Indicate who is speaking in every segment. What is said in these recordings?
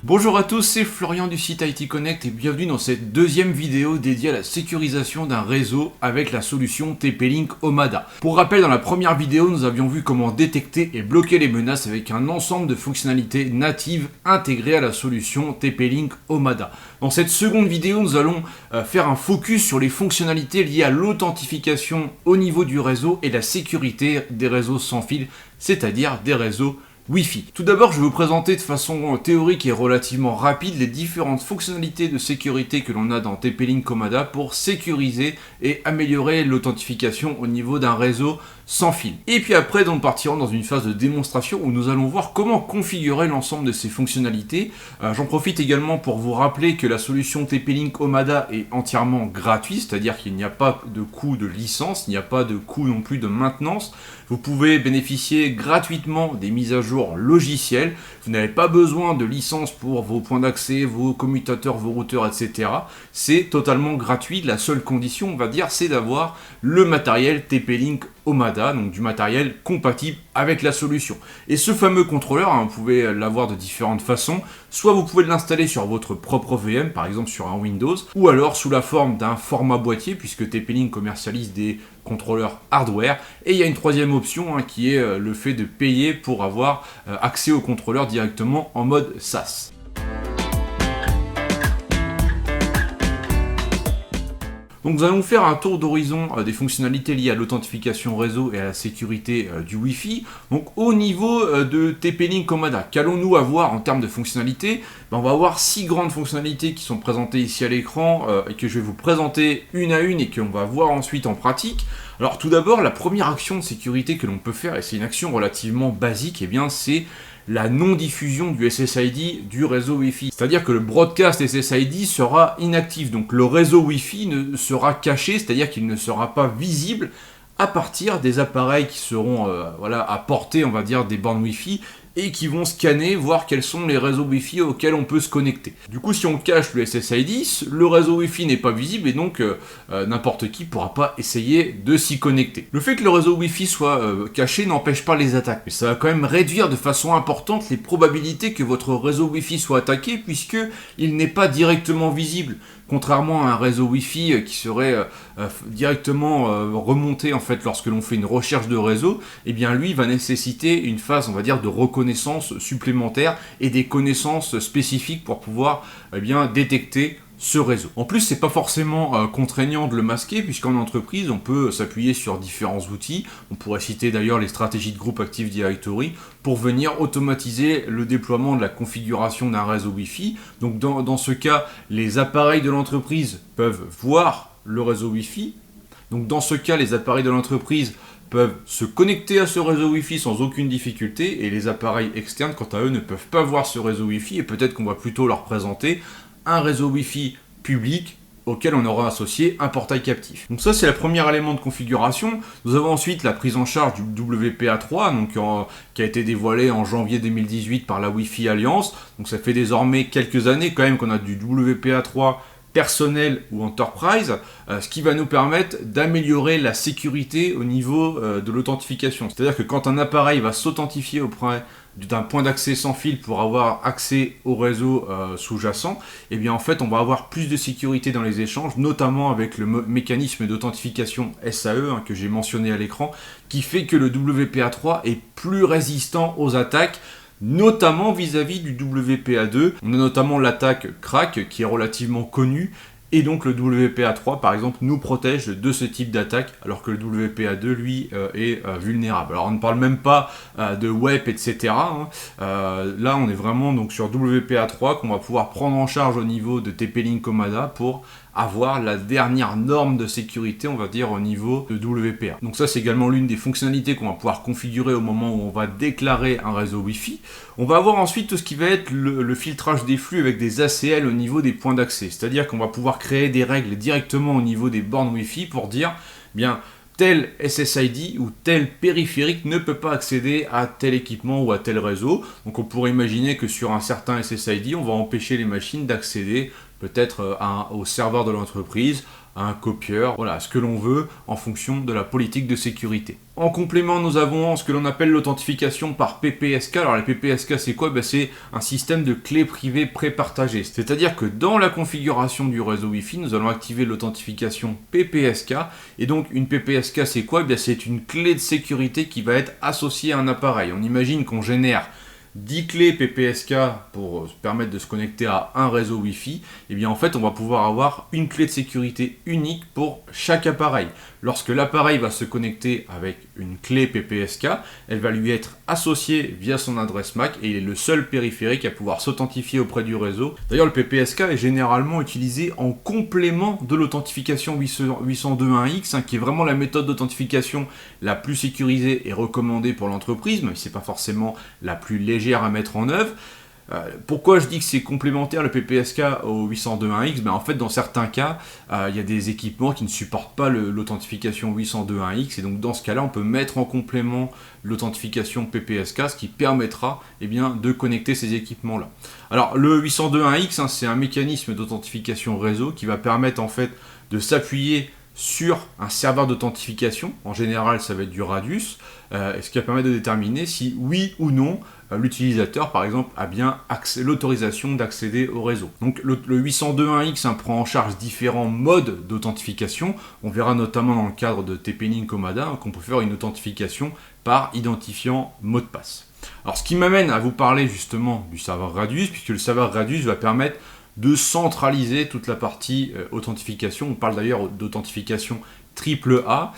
Speaker 1: Bonjour à tous, c'est Florian du site IT Connect et bienvenue dans cette deuxième vidéo dédiée à la sécurisation d'un réseau avec la solution TP-Link Omada. Pour rappel, dans la première vidéo, nous avions vu comment détecter et bloquer les menaces avec un ensemble de fonctionnalités natives intégrées à la solution TP-Link Omada. Dans cette seconde vidéo, nous allons faire un focus sur les fonctionnalités liées à l'authentification au niveau du réseau et la sécurité des réseaux sans fil, c'est-à-dire des réseaux Wi-Fi. Tout d'abord, je vais vous présenter de façon théorique et relativement rapide les différentes fonctionnalités de sécurité que l'on a dans TP-Link Omada pour sécuriser et améliorer l'authentification au niveau d'un réseau sans fil. Et puis après, nous partirons dans une phase de démonstration où nous allons voir comment configurer l'ensemble de ces fonctionnalités. J'en profite également pour vous rappeler que la solution TP-Link Omada est entièrement gratuite, c'est-à-dire qu'il n'y a pas de coût de licence, il n'y a pas de coût non plus de maintenance. Vous pouvez bénéficier gratuitement des mises à jour logicielles. Vous n'avez pas besoin de licence pour vos points d'accès, vos commutateurs, vos routeurs, etc. C'est totalement gratuit. La seule condition, on va dire, c'est d'avoir le matériel TP-Link Omada, donc du matériel compatible avec la solution. Et ce fameux contrôleur, vous pouvez l'avoir de différentes façons. Soit vous pouvez l'installer sur votre propre VM, par exemple sur un Windows, ou alors sous la forme d'un format boîtier, puisque TP-Link commercialise des contrôleurs hardware. Et il y a une troisième option qui est le fait de payer pour avoir accès au contrôleur directement en mode SaaS. Donc nous allons faire un tour d'horizon des fonctionnalités liées à l'authentification réseau et à la sécurité du Wi-Fi. Donc au niveau de TP-Link Omada, qu'allons-nous avoir en termes de fonctionnalités? On va avoir 6 grandes fonctionnalités qui sont présentées ici à l'écran et que je vais vous présenter une à une et qu'on va voir ensuite en pratique. Alors tout d'abord, la première action de sécurité que l'on peut faire, et c'est une action relativement basique, et bien c'est la non-diffusion du SSID du réseau Wi-Fi. C'est-à-dire que le broadcast SSID sera inactif, donc le réseau Wi-Fi ne sera caché, c'est-à-dire qu'il ne sera pas visible à partir des appareils qui seront à portée, on va dire, des bornes Wi-Fi et qui vont scanner, voir quels sont les réseaux Wi-Fi auxquels on peut se connecter. Du coup, si on cache le SSID, le réseau Wi-Fi n'est pas visible et donc n'importe qui ne pourra pas essayer de s'y connecter. Le fait que le réseau Wi-Fi soit caché n'empêche pas les attaques, mais ça va quand même réduire de façon importante les probabilités que votre réseau Wi-Fi soit attaqué puisque il n'est pas directement visible. Contrairement à un réseau Wi-Fi qui serait directement remonté en fait lorsque l'on fait une recherche de réseau, eh bien lui va nécessiter une phase, on va dire, de reconnaissance supplémentaire et des connaissances spécifiques pour pouvoir détecter ce réseau. En plus, c'est pas forcément contraignant de le masquer, puisqu'en entreprise, on peut s'appuyer sur différents outils. On pourrait citer d'ailleurs les stratégies de groupe Active Directory pour venir automatiser le déploiement de la configuration d'un réseau Wi-Fi. Donc dans ce cas, les appareils de l'entreprise peuvent voir le réseau Wi-Fi. Donc dans ce cas, les appareils de l'entreprise peuvent se connecter à ce réseau Wi-Fi sans aucune difficulté, et les appareils externes, quant à eux, ne peuvent pas voir ce réseau Wi-Fi, et peut-être qu'on va plutôt leur présenter un réseau Wi-Fi public auquel on aura associé un portail captif. Donc ça, c'est le premier élément de configuration. Nous avons ensuite la prise en charge du WPA3, qui a été dévoilé en janvier 2018 par la Wi-Fi Alliance. Donc ça fait désormais quelques années quand même qu'on a du WPA3 personnel ou enterprise, ce qui va nous permettre d'améliorer la sécurité au niveau de l'authentification. C'est-à-dire que quand un appareil va s'authentifier auprès d'un point d'accès sans fil pour avoir accès au réseau sous-jacent, eh bien en fait on va avoir plus de sécurité dans les échanges, notamment avec le mécanisme d'authentification SAE que j'ai mentionné à l'écran, qui fait que le WPA3 est plus résistant aux attaques, notamment vis-à-vis du WPA2. On a notamment l'attaque crack qui est relativement connue, et donc le WPA3 par exemple nous protège de ce type d'attaque, alors que le WPA2 lui est vulnérable. Alors on ne parle même pas de web, etc. Là on est vraiment donc sur WPA3 qu'on va pouvoir prendre en charge au niveau de TP-Link Omada pour avoir la dernière norme de sécurité, on va dire, au niveau de WPA. Donc ça, c'est également l'une des fonctionnalités qu'on va pouvoir configurer au moment où on va déclarer un réseau Wi-Fi. On va avoir ensuite tout ce qui va être le filtrage des flux avec des ACL au niveau des points d'accès. C'est-à-dire qu'on va pouvoir créer des règles directement au niveau des bornes Wi-Fi pour dire, bien, tel SSID ou tel périphérique ne peut pas accéder à tel équipement ou à tel réseau. Donc on pourrait imaginer que sur un certain SSID, on va empêcher les machines d'accéder peut-être au serveur de l'entreprise, à un copieur, voilà, ce que l'on veut en fonction de la politique de sécurité. En complément, nous avons ce que l'on appelle l'authentification par PPSK. Alors les PPSK, c'est quoi? C'est un système de clés privées prépartagées. C'est-à-dire que dans la configuration du réseau Wi-Fi, nous allons activer l'authentification PPSK. Et donc une PPSK, c'est quoi? C'est une clé de sécurité qui va être associée à un appareil. On imagine qu'on génère 10 clés PPSK pour permettre de se connecter à un réseau Wi-Fi, et bien en fait on va pouvoir avoir une clé de sécurité unique pour chaque appareil. Lorsque l'appareil va se connecter avec une clé PPSK, elle va lui être associée via son adresse MAC et il est le seul périphérique à pouvoir s'authentifier auprès du réseau. D'ailleurs le PPSK est généralement utilisé en complément de l'authentification 802.1x, qui est vraiment la méthode d'authentification la plus sécurisée et recommandée pour l'entreprise, mais c'est pas forcément la plus légère à mettre en œuvre. Pourquoi je dis que c'est complémentaire le PPSK au 802.1x? En fait, dans certains cas, il y a des équipements qui ne supportent pas l'authentification 802.1x, et donc dans ce cas-là, on peut mettre en complément l'authentification PPSK, ce qui permettra de connecter ces équipements-là. Alors, le 802.1x, c'est un mécanisme d'authentification réseau qui va permettre en fait de s'appuyer sur un serveur d'authentification. En général, ça va être du Radius, ce qui va permettre de déterminer si oui ou non l'utilisateur, par exemple, a bien l'autorisation d'accéder au réseau. Donc le 802.1x prend en charge différents modes d'authentification. On verra notamment dans le cadre de TP-Link Comada qu'on peut faire une authentification par identifiant mot de passe. Alors ce qui m'amène à vous parler justement du serveur Radius, puisque le serveur Radius va permettre de centraliser toute la partie authentification. On parle d'ailleurs d'authentification AAA,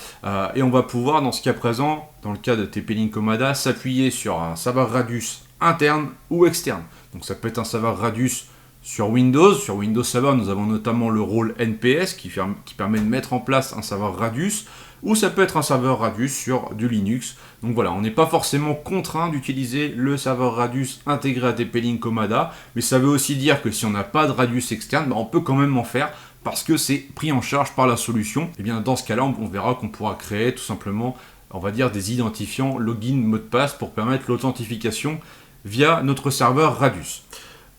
Speaker 1: et on va pouvoir, dans ce cas présent, dans le cas de TP-Link Comada, s'appuyer sur un serveur Radius interne ou externe. Donc ça peut être un serveur Radius sur Windows. Sur Windows Server, nous avons notamment le rôle NPS qui permet de mettre en place un serveur Radius, ou ça peut être un serveur Radius sur du Linux. Donc voilà, on n'est pas forcément contraint d'utiliser le serveur Radius intégré à TP-Link Comada, mais ça veut aussi dire que si on n'a pas de Radius externe, on peut quand même en faire, parce que c'est pris en charge par la solution. Et bien dans ce cas-là, on verra qu'on pourra créer tout simplement, on va dire, des identifiants login mot de passe pour permettre l'authentification via notre serveur Radius.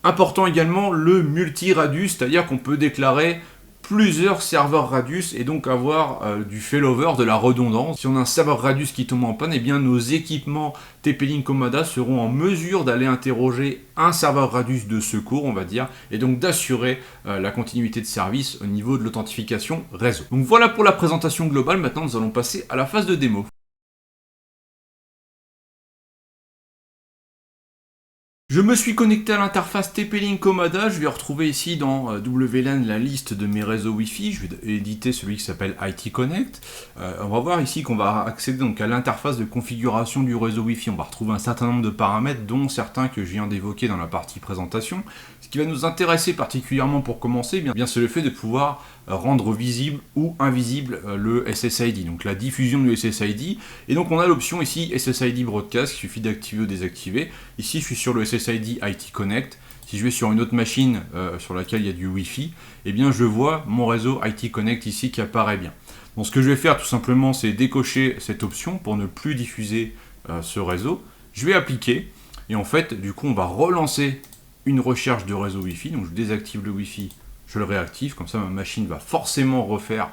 Speaker 1: Important également le multi-Radius, c'est-à-dire qu'on peut déclarer plusieurs serveurs Radius et donc avoir du failover, de la redondance. Si on a un serveur Radius qui tombe en panne, et bien nos équipements TP-Link Comada seront en mesure d'aller interroger un serveur Radius de secours, on va dire, et donc d'assurer la continuité de service au niveau de l'authentification réseau. Donc voilà pour la présentation globale. Maintenant nous allons passer à la phase de démo. Je me suis connecté à l'interface TP-Link Comada. Je vais retrouver ici dans WLAN la liste de mes réseaux Wi-Fi. Je vais éditer celui qui s'appelle IT Connect. On va voir ici qu'on va accéder donc à l'interface de configuration du réseau Wi-Fi. On va retrouver un certain nombre de paramètres, dont certains que je viens d'évoquer dans la partie présentation. Ce qui va nous intéresser particulièrement pour commencer, c'est le fait de pouvoir rendre visible ou invisible le SSID, donc la diffusion du SSID. Et donc on a l'option ici SSID Broadcast, il suffit d'activer ou désactiver. Ici je suis sur le SSID IT Connect. Si je vais sur une autre machine sur laquelle il y a du Wi-Fi, je vois mon réseau IT Connect ici qui apparaît bien. Donc ce que je vais faire tout simplement, c'est décocher cette option pour ne plus diffuser ce réseau. Je vais appliquer, et en fait du coup on va relancer une recherche de réseau Wi-Fi. Donc je désactive le Wi-Fi, je le réactive, comme ça ma machine va forcément refaire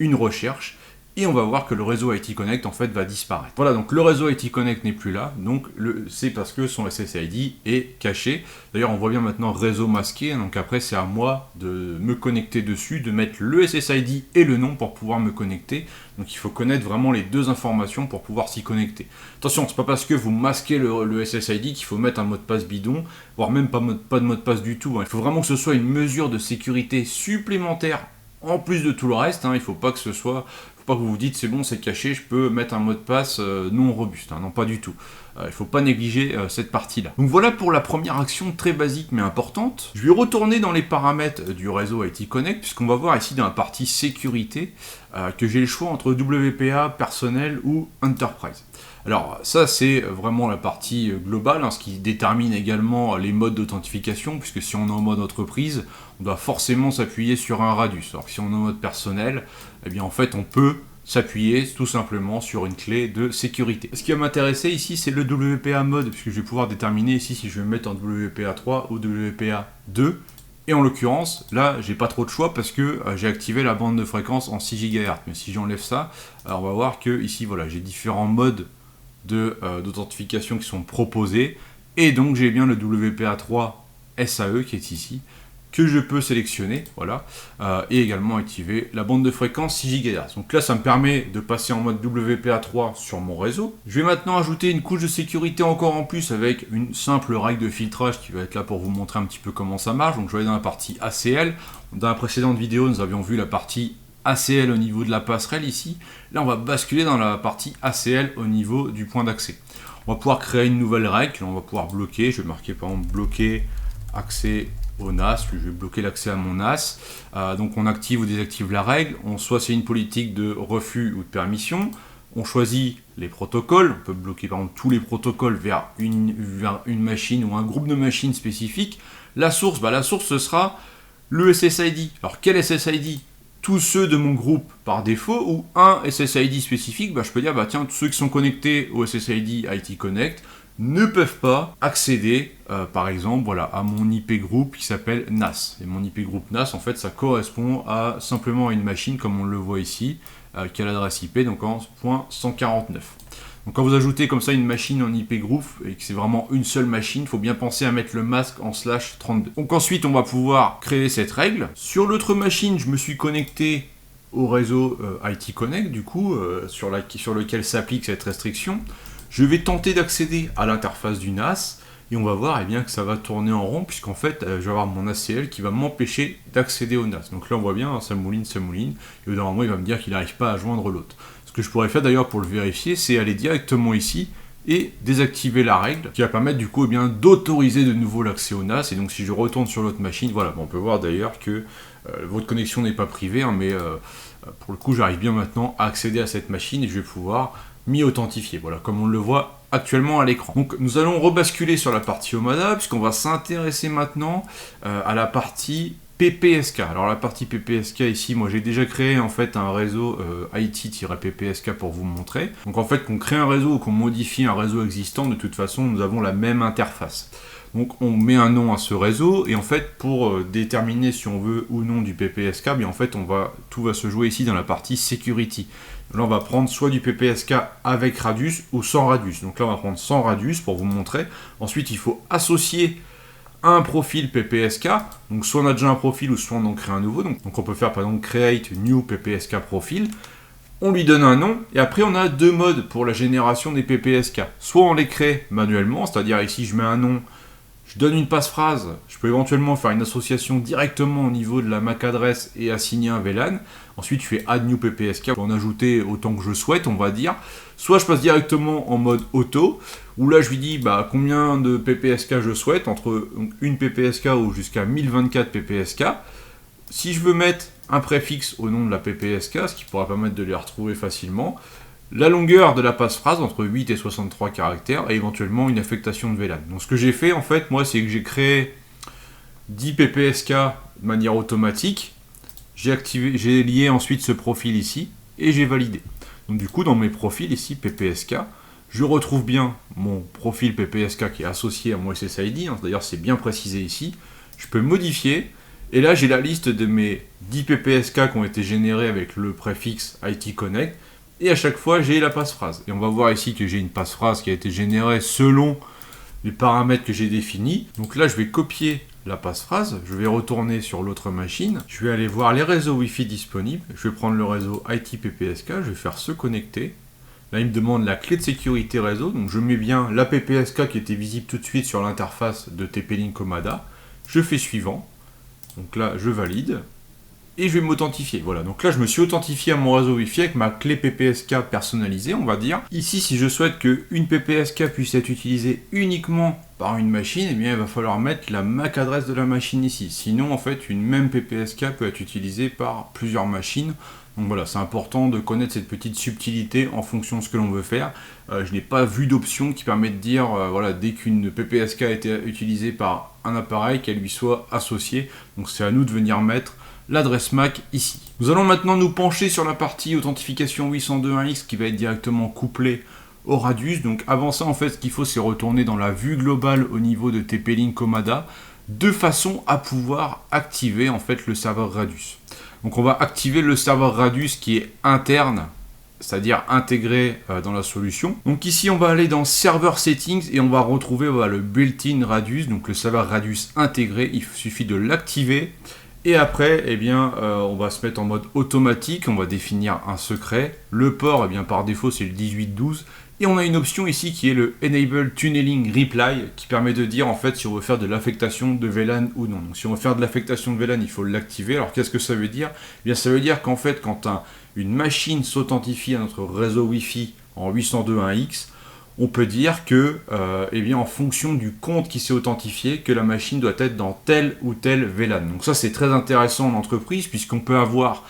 Speaker 1: une recherche, et on va voir que le réseau IT Connect en fait va disparaître. Voilà, donc le réseau IT Connect n'est plus là, donc c'est parce que son SSID est caché. D'ailleurs on voit bien maintenant réseau masqué, donc après c'est à moi de me connecter dessus, de mettre le SSID et le nom pour pouvoir me connecter. Donc il faut connaître vraiment les deux informations pour pouvoir s'y connecter. Attention, c'est pas parce que vous masquez le SSID qu'il faut mettre un mot de passe bidon, voire même pas de mot de passe du tout. Il faut vraiment que ce soit une mesure de sécurité supplémentaire en plus de tout le reste. Il faut pas que ce soit... Faut pas que vous vous dites c'est bon, c'est caché, je peux mettre un mot de passe non robuste. Non, pas du tout. Il ne faut pas négliger cette partie-là. Donc voilà pour la première action très basique mais importante. Je vais retourner dans les paramètres du réseau IT Connect, puisqu'on va voir ici dans la partie sécurité que j'ai le choix entre WPA, personnel ou Enterprise. Alors ça c'est vraiment la partie globale, ce qui détermine également les modes d'authentification, puisque si on est en mode entreprise, on doit forcément s'appuyer sur un Radius. Alors que si on est en mode personnel, en fait on peut s'appuyer tout simplement sur une clé de sécurité. Ce qui va m'intéresser ici, c'est le WPA mode, puisque je vais pouvoir déterminer ici si je vais mettre en WPA 3 ou WPA 2. Et en l'occurrence, là, j'ai pas trop de choix parce que j'ai activé la bande de fréquence en 6 GHz. Mais si j'enlève ça, alors on va voir que ici, voilà, j'ai différents modes d'authentification qui sont proposés. Et donc, j'ai bien le WPA3 SAE qui est ici, que je peux sélectionner, voilà, et également activer la bande de fréquence 6 GHz. Donc là, ça me permet de passer en mode WPA3 sur mon réseau. Je vais maintenant ajouter une couche de sécurité encore en plus avec une simple règle de filtrage qui va être là pour vous montrer un petit peu comment ça marche. Donc je vais aller dans la partie ACL. Dans la précédente vidéo, nous avions vu la partie ACL au niveau de la passerelle ici. Là, on va basculer dans la partie ACL au niveau du point d'accès. On va pouvoir créer une nouvelle règle, on va pouvoir bloquer. Je vais marquer par exemple bloquer accès au NAS, je vais bloquer l'accès à mon NAS. Donc on active ou désactive la règle. Soit c'est une politique de refus ou de permission. On choisit les protocoles. On peut bloquer par exemple tous les protocoles vers une machine ou un groupe de machines spécifiques. La source, la source ce sera le SSID. Alors quel SSID? Tous ceux de mon groupe par défaut ou un SSID spécifique, je peux dire tiens, tous ceux qui sont connectés au SSID IT Connect ne peuvent pas accéder, par exemple, voilà, à mon IP group qui s'appelle NAS. Et mon IP group NAS, en fait, ça correspond à simplement à une machine, comme on le voit ici, qui a l'adresse IP, donc en .149. Donc quand vous ajoutez comme ça une machine en IP group, et que c'est vraiment une seule machine, il faut bien penser à mettre le masque en /32. Donc ensuite, on va pouvoir créer cette règle. Sur l'autre machine, je me suis connecté au réseau IT Connect, du coup, sur lequel s'applique cette restriction. Je vais tenter d'accéder à l'interface du NAS et on va voir que ça va tourner en rond puisqu'en fait je vais avoir mon ACL qui va m'empêcher d'accéder au NAS. Donc là on voit bien, ça mouline, et au normalement il va me dire qu'il n'arrive pas à joindre l'autre. Ce que je pourrais faire d'ailleurs pour le vérifier, c'est aller directement ici et désactiver la règle qui va permettre du coup d'autoriser de nouveau l'accès au NAS. Et donc si je retourne sur l'autre machine, voilà, on peut voir d'ailleurs que votre connexion n'est pas privée, mais pour le coup j'arrive bien maintenant à accéder à cette machine et je vais pouvoir m'y authentifier, voilà, comme on le voit actuellement à l'écran. Donc nous allons rebasculer sur la partie Omada, puisqu'on va s'intéresser maintenant à la partie PPSK. Alors la partie PPSK ici, moi j'ai déjà créé en fait un réseau IT-PPSK pour vous montrer. Donc en fait qu'on crée un réseau ou qu'on modifie un réseau existant, de toute façon nous avons la même interface. Donc on met un nom à ce réseau et en fait pour déterminer si on veut ou non du PPSK, en fait tout va se jouer ici dans la partie Security. Là on va prendre soit du PPSK avec radius ou sans radius. Donc là on va prendre sans radius pour vous montrer. Ensuite il faut associer un profil PPSK. Donc soit on a déjà un profil ou soit on en crée un nouveau. Donc on peut faire par exemple create new PPSK profil. On lui donne un nom, et après on a deux modes pour la génération des PPSK. Soit on les crée manuellement, c'est-à-dire ici je mets un nom, je donne une passphrase, je peux éventuellement faire une association directement au niveau de la MAC adresse et assigner un VLAN. Ensuite je fais add new PPSK pour en ajouter autant que je souhaite, on va dire. Soit je passe directement en mode auto, où là je lui dis combien de PPSK je souhaite, entre une PPSK ou jusqu'à 1024 PPSK. Si je veux mettre un préfixe au nom de la PPSK, ce qui pourra permettre de les retrouver facilement, la longueur de la passphrase entre 8 et 63 caractères et éventuellement une affectation de VLAN. Donc ce que j'ai fait en fait, moi, c'est que j'ai créé 10 PPSK de manière automatique, j'ai lié ensuite ce profil ici et j'ai validé. Donc du coup, dans mes profils ici, PPSK, je retrouve bien mon profil PPSK qui est associé à mon SSID, d'ailleurs c'est bien précisé ici, je peux modifier. Et là, j'ai la liste de mes 10 PPSK qui ont été générés avec le préfixe IT Connect. Et à chaque fois, j'ai la passphrase. Et on va voir ici que j'ai une passphrase qui a été générée selon les paramètres que j'ai définis. Donc là, je vais copier la passphrase. Je vais retourner sur l'autre machine. Je vais aller voir les réseaux Wi-Fi disponibles. Je vais prendre le réseau IT PPSK. Je vais faire se connecter. Là, il me demande la clé de sécurité réseau. Donc je mets bien la PPSK qui était visible tout de suite sur l'interface de TP-Link Omada. Je fais suivant. Donc là, je valide. Et je vais m'authentifier. Voilà, donc là, je me suis authentifié à mon réseau Wi-Fi avec ma clé PPSK personnalisée, on va dire. Ici, si je souhaite qu'une PPSK puisse être utilisée uniquement par une machine, eh bien, il va falloir mettre la MAC adresse de la machine ici. Sinon, en fait, une même PPSK peut être utilisée par plusieurs machines. Donc voilà, c'est important de connaître cette petite subtilité en fonction de ce que l'on veut faire. Je n'ai pas vu d'option qui permet de dire, voilà, dès qu'une PPSK a été utilisée par un appareil, qu'elle lui soit associée. Donc c'est à nous de venir mettre l'adresse MAC ici. Nous allons maintenant nous pencher sur la partie authentification 802.1x qui va être directement couplée au radius. Donc avant ça, en fait, ce qu'il faut, c'est retourner dans la vue globale au niveau de TP-Link Omada, deux façons à pouvoir activer en fait le serveur Radius. Donc on va activer le serveur Radius qui est interne, c'est-à-dire intégré dans la solution. Donc ici on va aller dans Server Settings et on va retrouver le built-in Radius, donc le serveur Radius intégré, il suffit de l'activer. Et après, eh bien, on va se mettre en mode automatique, on va définir un secret. Le port, eh bien, par défaut, c'est le 1812. Et on a une option ici qui est le Enable Tunneling Reply, qui permet de dire en fait si on veut faire de l'affectation de VLAN ou non. Donc si on veut faire de l'affectation de VLAN, il faut l'activer. Alors qu'est-ce que ça veut dire? Eh bien, ça veut dire qu'en fait, quand une machine s'authentifie à notre réseau Wi-Fi en 802.1x, on peut dire que, eh bien, en fonction du compte qui s'est authentifié, que la machine doit être dans tel ou tel VLAN. Donc ça, c'est très intéressant en entreprise, puisqu'on peut avoir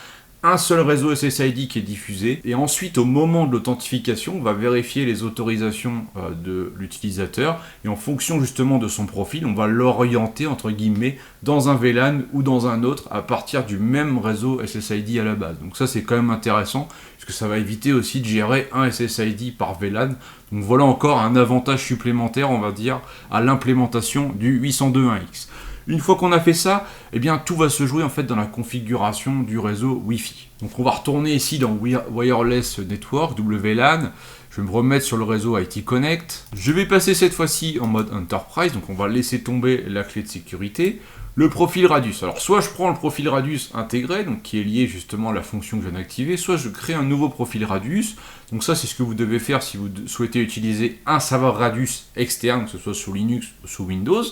Speaker 1: un seul réseau SSID qui est diffusé, et ensuite, au moment de l'authentification, on va vérifier les autorisations de l'utilisateur, et en fonction justement de son profil, on va l'orienter, entre guillemets, dans un VLAN ou dans un autre, à partir du même réseau SSID à la base. Donc ça, c'est quand même intéressant, puisque ça va éviter aussi de gérer un SSID par VLAN. Donc voilà encore un avantage supplémentaire, on va dire, à l'implémentation du 802.1x. Une fois qu'on a fait ça, eh bien tout va se jouer en fait dans la configuration du réseau Wi-Fi. Donc on va retourner ici dans Wireless Network, WLAN. Je vais me remettre sur le réseau IT Connect. Je vais passer cette fois-ci en mode Enterprise, donc on va laisser tomber la clé de sécurité. Le profil Radius. Alors soit je prends le profil Radius intégré, donc qui est lié justement à la fonction que je viens d'activer, soit je crée un nouveau profil Radius. Donc ça c'est ce que vous devez faire si vous souhaitez utiliser un serveur Radius externe, que ce soit sous Linux ou sous Windows.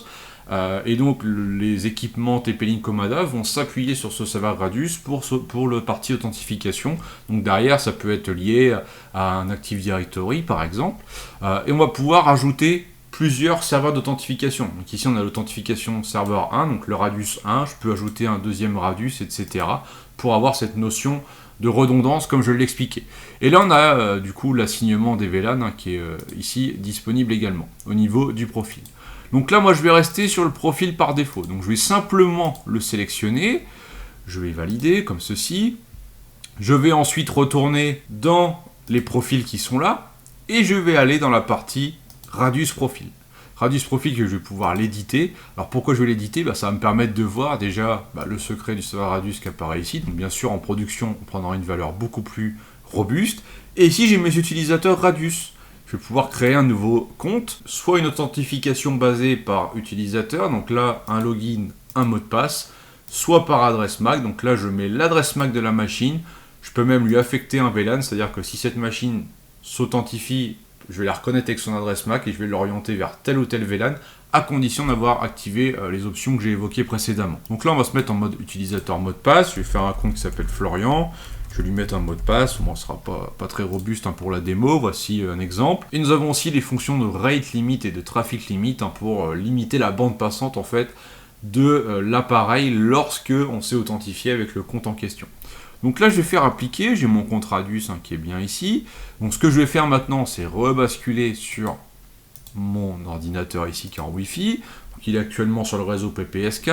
Speaker 1: Et donc les équipements TP-Link Comada vont s'appuyer sur ce serveur Radius pour le partie authentification. Donc derrière ça peut être lié à un Active Directory par exemple. Et on va pouvoir ajouter plusieurs serveurs d'authentification. Donc ici on a l'authentification serveur 1, donc le Radius 1, je peux ajouter un deuxième Radius, etc. pour avoir cette notion de redondance comme je l'expliquais. Et là on a du coup l'assignement des VLAN qui est ici disponible également au niveau du profil. Donc là moi je vais rester sur le profil par défaut. Donc je vais simplement le sélectionner, je vais valider comme ceci. Je vais ensuite retourner dans les profils qui sont là et je vais aller dans la partie Radius Profil. Radius Profil que je vais pouvoir l'éditer. Alors pourquoi je vais l'éditer? Ça va me permettre de voir déjà le secret du serveur Radius qui apparaît ici. Donc bien sûr en production on prendra une valeur beaucoup plus robuste. Et ici j'ai mes utilisateurs Radius. Je vais pouvoir créer un nouveau compte, soit une authentification basée par utilisateur, donc là un login, un mot de passe, soit par adresse MAC, donc là je mets l'adresse MAC de la machine. Je peux même lui affecter un VLAN, c'est-à-dire que si cette machine s'authentifie, je vais la reconnaître avec son adresse MAC et je vais l'orienter vers tel ou tel VLAN, à condition d'avoir activé les options que j'ai évoquées précédemment. Donc là on va se mettre en mode utilisateur mot de passe, je vais faire un compte qui s'appelle Florian, je vais lui mettre un mot de passe, bon, ce ne sera pas très robuste pour la démo, voici un exemple. Et nous avons aussi les fonctions de rate limit et de traffic limit pour limiter la bande passante en fait de l'appareil lorsque on s'est authentifié avec le compte en question. Donc là je vais faire appliquer, j'ai mon compte Radius qui est bien ici. Donc ce que je vais faire maintenant c'est rebasculer sur mon ordinateur ici qui est en Wi-Fi. Donc il est actuellement sur le réseau PPSK.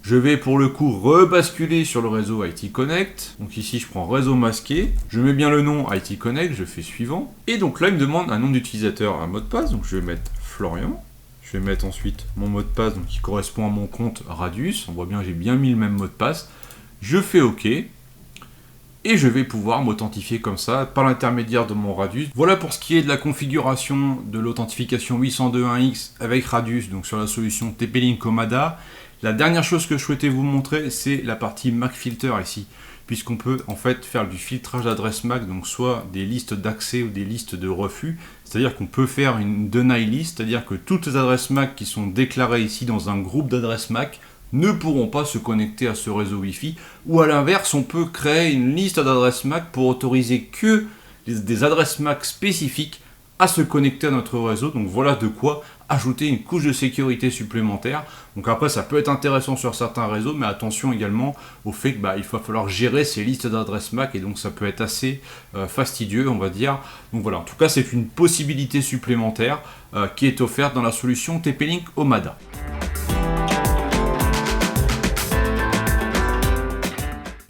Speaker 1: Je vais pour le coup rebasculer sur le réseau IT Connect. Donc ici je prends réseau masqué, je mets bien le nom IT Connect, je fais suivant. Et donc là il me demande un nom d'utilisateur, un mot de passe, donc je vais mettre Florian. Je vais mettre ensuite mon mot de passe donc qui correspond à mon compte Radius. On voit bien j'ai bien mis le même mot de passe. Je fais OK. Et je vais pouvoir m'authentifier comme ça par l'intermédiaire de mon Radius. Voilà pour ce qui est de la configuration de l'authentification 802.1x avec Radius, donc sur la solution TP-Link Comada. La dernière chose que je souhaitais vous montrer, c'est la partie MAC Filter ici, puisqu'on peut en fait faire du filtrage d'adresses MAC, donc soit des listes d'accès ou des listes de refus, c'est-à-dire qu'on peut faire une deny list, c'est-à-dire que toutes les adresses MAC qui sont déclarées ici dans un groupe d'adresses MAC ne pourront pas se connecter à ce réseau Wi-Fi, ou à l'inverse, on peut créer une liste d'adresses MAC pour autoriser que des adresses MAC spécifiques à se connecter à notre réseau. Donc voilà de quoi ajouter une couche de sécurité supplémentaire. Donc après ça peut être intéressant sur certains réseaux, mais attention également au fait que il va falloir gérer ces listes d'adresses MAC et donc ça peut être assez fastidieux on va dire. Donc voilà, en tout cas c'est une possibilité supplémentaire qui est offerte dans la solution TP-Link Omada.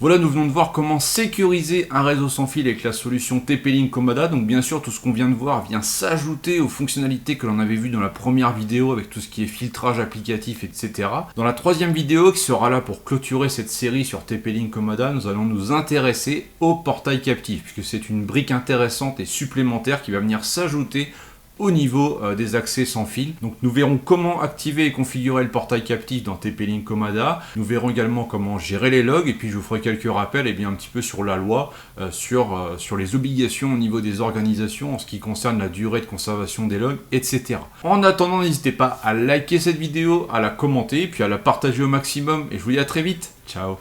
Speaker 1: Voilà, nous venons de voir comment sécuriser un réseau sans fil avec la solution TP-Link Comada. Donc bien sûr, tout ce qu'on vient de voir vient s'ajouter aux fonctionnalités que l'on avait vues dans la première vidéo avec tout ce qui est filtrage applicatif, etc. Dans la troisième vidéo, qui sera là pour clôturer cette série sur TP-Link Comada, nous allons nous intéresser au portail captif, puisque c'est une brique intéressante et supplémentaire qui va venir s'ajouter au niveau des accès sans fil. Donc nous verrons comment activer et configurer le portail captif dans TP-Link Comada. Nous verrons également comment gérer les logs, et puis je vous ferai quelques rappels et bien un petit peu sur la loi, sur les obligations au niveau des organisations en ce qui concerne la durée de conservation des logs, etc. En attendant, n'hésitez pas à liker cette vidéo, à la commenter, puis à la partager au maximum, et je vous dis à très vite. Ciao.